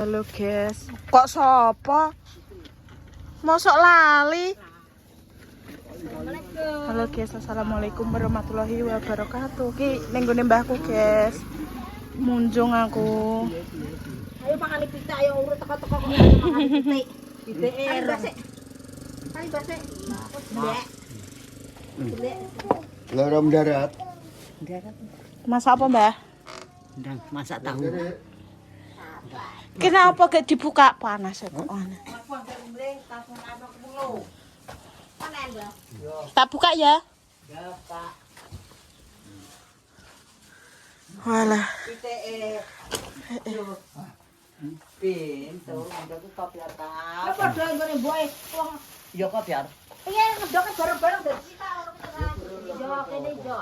Halo guys, kok sopo? Mosok lali? Halo guys, assalamualaikum warahmatullahi wabarakatuh. Ki ning gone mbahku guys. Munjung aku. Ayo makan pita, ayo urut teko-teko kok makan pita. Pita basik. Kali basik. Ndek. Lorong darat. Masak apa, Mbah? Ndang masak tahu. Kenapa gak dibuka panas kok ana? Tak buka ya? Ya, Pak. Walah. Pintu, itu kopiar ta. Apa do nggone boy? Wong Ya kopiar. iya ngedoket bareng-bareng dari kita ono ketengah. Yo kene yo.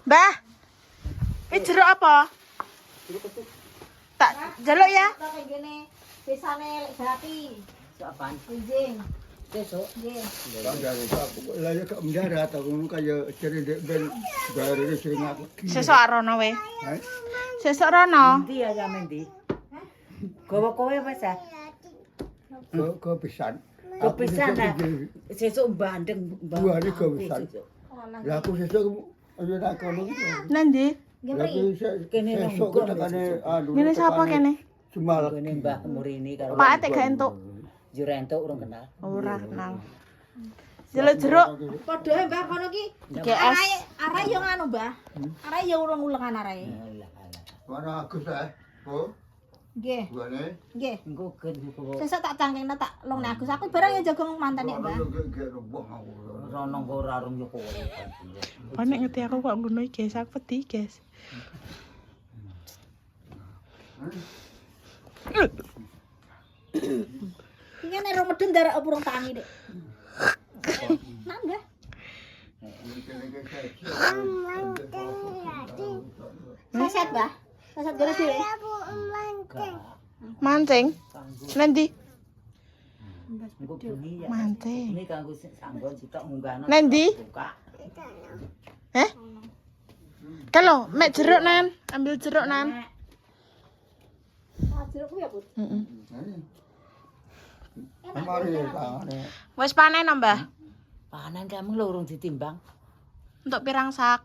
Mbah. Ini jeruk apa? Tak jaluk ya? Kayak gini pisane lek jati. Sok apaan? Izin. Besok. Nggih. Lah ya kok mendarat aku kaya cerita ben dari sering aku. Sesuk rono we. Hah? Sesuk rono. Ndi ya mendi? Gowo kowe wis ya. Kok pisan. Kepisan lah. Sesuk bandeng Dua hari kepisan. Lah aku sesuk ayo nak kono. Nanti. Lah Kene sesuk tekane anu. Ngene sapa kene? Semal. Kene Mbah Murini karo Pak Atek gak entuk. yo entuk urung kenal. Ora kenal. Jaluk jeruk. Padha Mbah kono ki. GS. Arahe yo nganu, Mbah. Arahe yo urung ulengan arahe. Mana Agus Oh, Nggih. buane. Nggih. Engko gen kok Sesuk tak cangkengna tak long Agus. Aku barang yo jaga mantane, Mbah. rono kok ora rung yo kowe. Panik ngerti aku kok ngono iki guys, aku pedih guys. Iki nek ro medun darak opo rong tangi, Dik. Nah, Mbah. Saset, Mbah. Saset gara dhewe. Mancing. Nanti. Engko bengi ya. Mancing. Ini kanggo sanggon sitok munggahno. Nanti. Buka. Kalau mek jeruk nan, ambil jeruk nan. Ah, jeruk ku ya, Bu. Heeh. Mari tangane. Wis panen Mbah. Panen kamu lho urung ditimbang. Untuk pirang sak.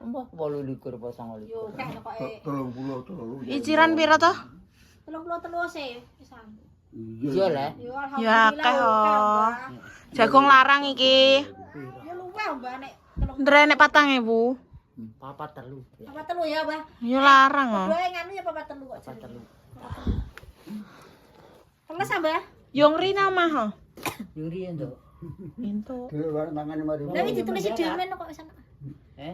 Mbah 28 apa 29. Yo, kek pokoke 30. Iciran piro to? 33 se pisan. Iya lah. Yo Ya alhamdulillah. akeh oh. Jagung larang iki. Ya luweh, Mbah nek Ndrenek 4.000. Papat telu. apa telu ya, Mbah. Ya larang oh. Dua nganu ya apa telu kok. Papat telu. Teles, Mbah. Yung rina mah oh. Yuri entuk. Itu. Dhewe tangane mari. Lah iki ditulis dhewe kok wis ana.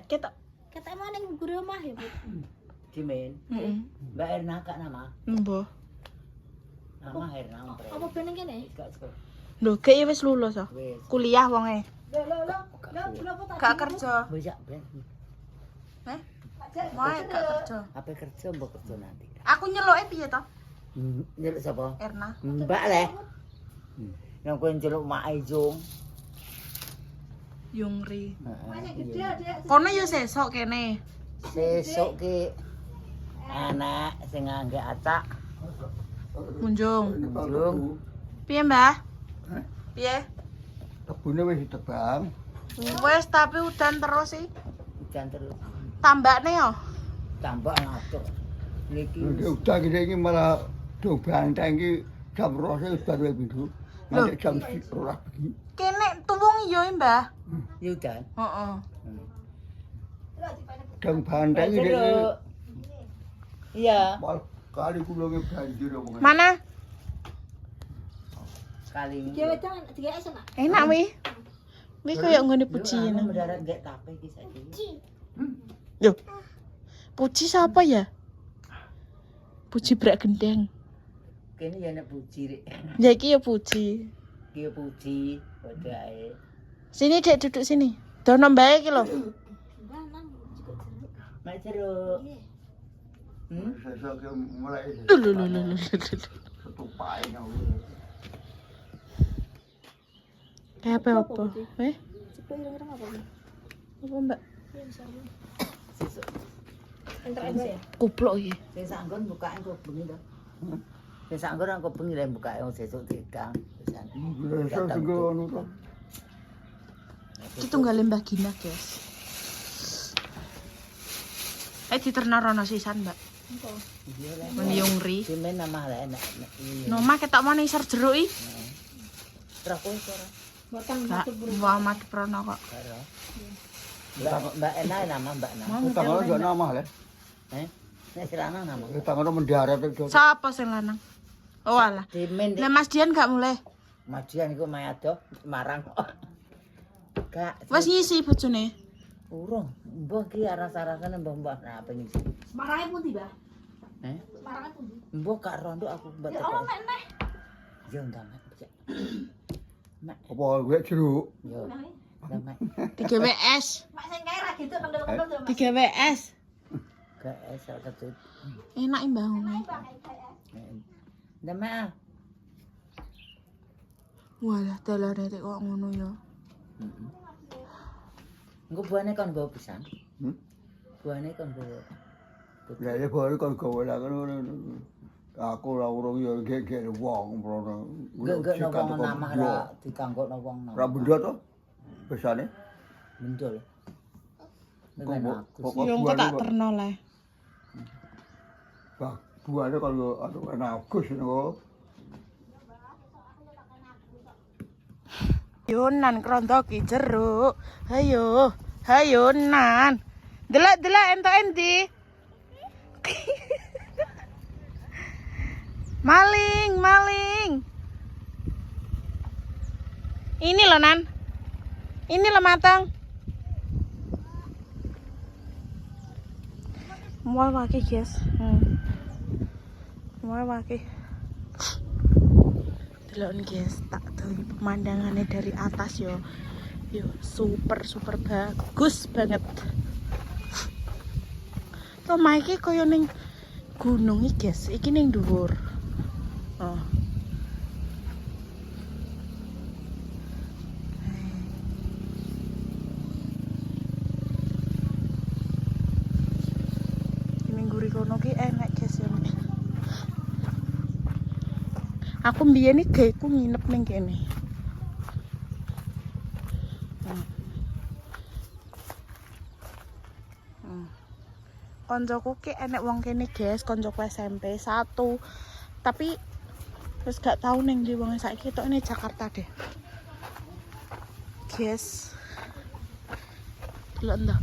Kita. Ketek mau ning guru omah ya, Bu. Cimen. Heeh. Mbak Erna kak nama. Mbah. Nama Erna Mpre. Apa beneng kene? Gak sekolah. Lho, kaya wis lulus oh. Wis. Kuliah wonge. Lho, apa tak? Gak kerja. Wis ya, Ben. Moe gak kerja. Apa kerja mbok kerja nanti. Aku nyeluke piye to? Nyeluk sapa? Erna. Mbak le. Yang kowe njeluk Mak Aijung. Yungri. Banyak gede, Dek. Kono yo sesok kene. Sesuk ki anak sing ngangge acak. Munjung. Munjung. Piye, Mbah? Piye? Kebune wis ditebang. Wes tapi udan terus sih. Hujan terus. Tambakne yo. Tambah ngatur. Niki Nek udah gede iki malah do banteng iki jam 2 wis baru pindu. Nanti jam 12 bengi. Kene tuwung yo, Mbah. ya udan. Heeh. Jam banteng iki Jeruk. Iya, kali kula nge banjir omongan. Mana? sekali ini. Dhewe jangan digawe sana. Enak wi. Wi koyo nggone puji Anu ngono. mendarat gak tape iki saiki. Yo. Puji siapa ya? Puji brak gendeng. Kene ya nek puji rek. Ya iki ya puji. Ki puji padha ae. Sini Dek duduk sini. Dono mbae iki lho. Mbah nang juga jeruk. Mak jeruk. Sesuk mulai Lho. setupai nang. Kayak apa? Cepet ireng-ireng apa? Apa Mbak? Sesuk. Entar aja ya. Kuplok iki. Sing sanggon bukake kok bengi to. Wis anggur aku bengi lek buka wong sesuk dikang. Biasa sing anu to. Iki tunggale Mbah Gina, guys. Diternarono sisan, Mbak. Menyungri. Dimen nama lek enak. Noma ketok mau isor jeruk i. Terus kowe ora. Mboten Gak, matur Muhammad Prono kok. Karo. Mbak enak nama Mbak nama. Tanggal yo nama le. Nek silana nama. Tanggal mendarat itu. Sapa sing lanang? Oh alah. Dimen Lah Mas Dian gak mulai. majian iku mayado marang. Gak. Wes ngisi bojone. Urung. Mbah ki aras-arasane mbah apa ngisi. Marange pundi, Mbah? Marange pundi? Mbah gak rondo aku mbak. Ya Allah, nek. Yo ndang. Mak. Apa gue jeruk? Yo. Mak. Digawe es. Mak sing kae ra gitu kendel-kendel to, Mas. Digawe es. Gak esok ketut. Enak Mbah ngono. Ndak mak. Walah dalane kok ngono ya. Engko buane kon nggo pisan. Hmm? Buane kon nggo. Ya ya baru kon gawe lah kan aku ora urung ya gek wong prono. Enggak nang nama ra dikanggokno wong nang. Ra benda to? Besane. Bendol. Pokok Yo engko tak terno le. Bah, buane kalau aduh enak Agus niku. Yo nan krondo ki jeruk. Hayo, hayo nan. Delok-delok entuk endi? Maling, maling. Ini loh Nan. Ini loh matang. Mual waki guys. Mual waki. Delok guys, tak tahu pemandangannya dari atas yo. Yo super bagus banget. Tuh iki koyo ning gunung iki guys, iki ning dhuwur. Oh. Ning guri kono ki enak guys ya. Aku mbiyen iki gaweku nginep ning kene. Koncoku ki enek wong kene guys, koncoku SMP 1. Tapi wis gak tau ning ndi wong saiki tok ini Jakarta deh. Guys. Delok ndak.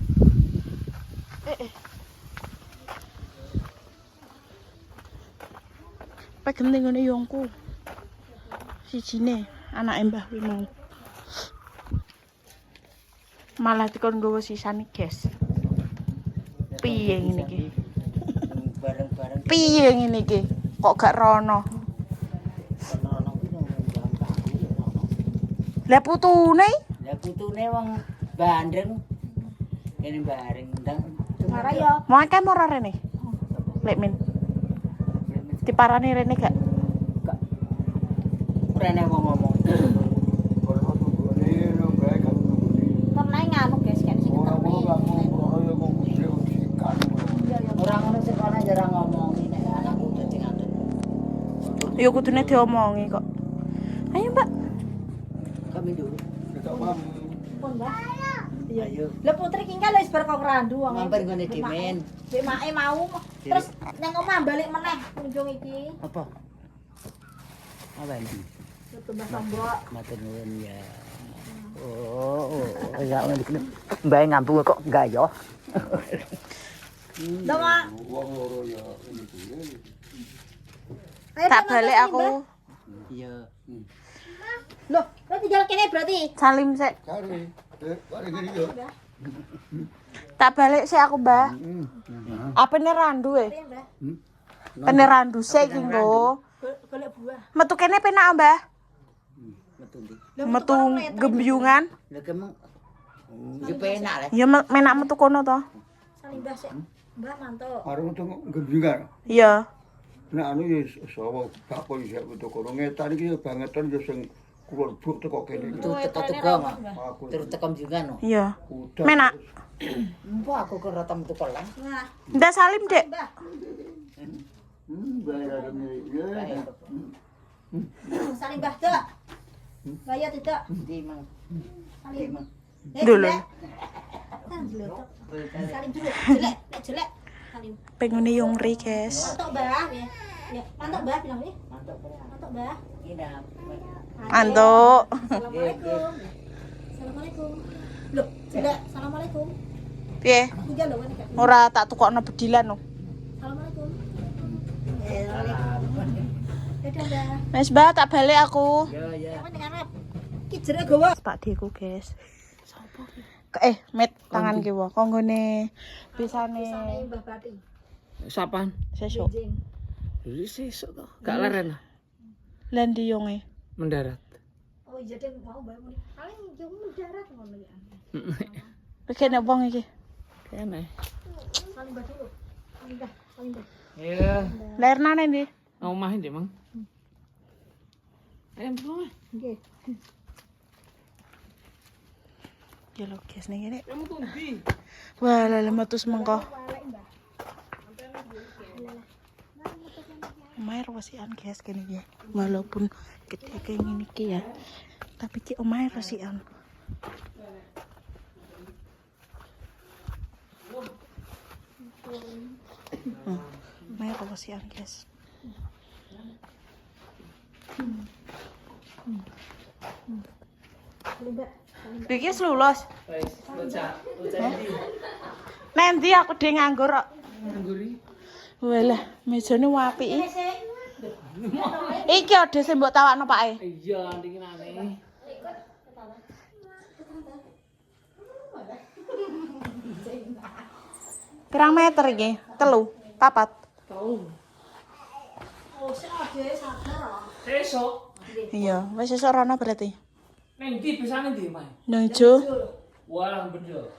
Pengen ngene yongku. Sijine anake Mbah kuwi mau. Malah dikon nggawa sisan iki, guys. Piye ngene iki? Bareng-bareng Piye ngene iki? Kok gak rono? ono kuwi nang Lah putune? Lah putune wong Bandeng. Kene bareng ndang. Marah ya. Mau akeh ora rene? Lek min. Diparani rene gak? Gak. Rene wong ngomong. Kalau tunggone no gawe kan tunggone. Pernah nganu guys, kan sing Ora ketemu. ora yo kok usikan. Orang ngono sekolah jarang ngomong ini anakku dadi ngaten. Ya kudune diomongi kok. Ayo, Mbak. Kami dulu. Kita paham. Pun, Mbah. Ayo. Lah putri ki kan wis bar kok randu wong. Mampir ngene Dimen. Dek make mau terus nang omah balik meneh kunjung iki. Apa? Apa ini? Tutu Mbah Tombok. Matur nuwun ya. Ya ngene. Mbak ngampung kok enggak yo. Dama. Wong loro ya ini kuwi. Tak balik aku. Iya. Loh, lo tinggal kene berarti. Salim sik. Cari. Kare gini yo. Tak balik sik aku, Mbak. Apane randu e? Mbah. Pene randu sik iki nggo. Golek buah. Metu kene penak, Mbah. Metu ndi? Metu gembyungan. Lah kemeng yo penak le. Ya menak metu kono to. Saling Mbah sik. Mbah mantuk. Arep metu gembingan. Iya. Nek anu ya sapa bakul isih metu kono ngetan iki bangetan yo sing kulon buk teko kene. Metu teko-teko. Terus tekom juga no. Iya. Udah. Menak. Empo aku kok rata metu kolang. Nah, Ndak salim, Dek. Mbah. Bayar ya. Salim Mbah, Dok. Bayar tidak. Di mang. Salim. Dulu. Salim dulu. Jelek, jelek. Salim. Pengen yung guys. Mantap, Mbah. Ya, mantap, Mbah bilang nih. Mantap berat. Mantap, Mbah. Ini Antuk. Assalamualaikum. Assalamualaikum. Loh, jelek. Assalamualaikum. Piye? Tiga loh kan. Ora tak tukokno bedilan no. Assalamualaikum. Waalaikumsalam. Dadah, Mbah. Wes Mbak, tak balik aku. Ya ya. Yang penting arep. Ki jere gawa. Pak Diku guys. Met tangan kiwa. Konggone pisane Pisane Mbah Pati. Sapan? sesuk. Jeng. Jadi sesuk to. Gak leren lah. Lan di yonge. Mendarat. Oh iya deh mau Mbah muni. Paling yo darat ngono ya. Pengen wong iki. Kene. Salim Mbah dulu. Salim Mbah, salim Mbah. Ya. Lair nane ndi? Omah ndi, Mang? Ayo pulang. Nggih. Ya lo guys ning ngene. Kamu tuh ndi? Wah, lha metus mengko. Walek Mbah. Omahe rosikan guys kene ya. Walaupun gede kayak ngene iki ya. Tapi ki omahe rosikan. Omahe rosikan guys. Salim Mbah. Iki lulus. Wes, bocah. Bocah ndi? Nanti aku dhewe nganggur kok. Ngguri. Walah, mejane apik. Iki ade sing mbok tawakno Pak e. Iya, ndinginane. Pirang meter iki? 3, 4. Tahu. Oh, sik ade sadar. Sesuk. Iya, wis sesuk rono berarti. Ning ndi bisane ndi, Mang? Nang ijo. Wah, bener.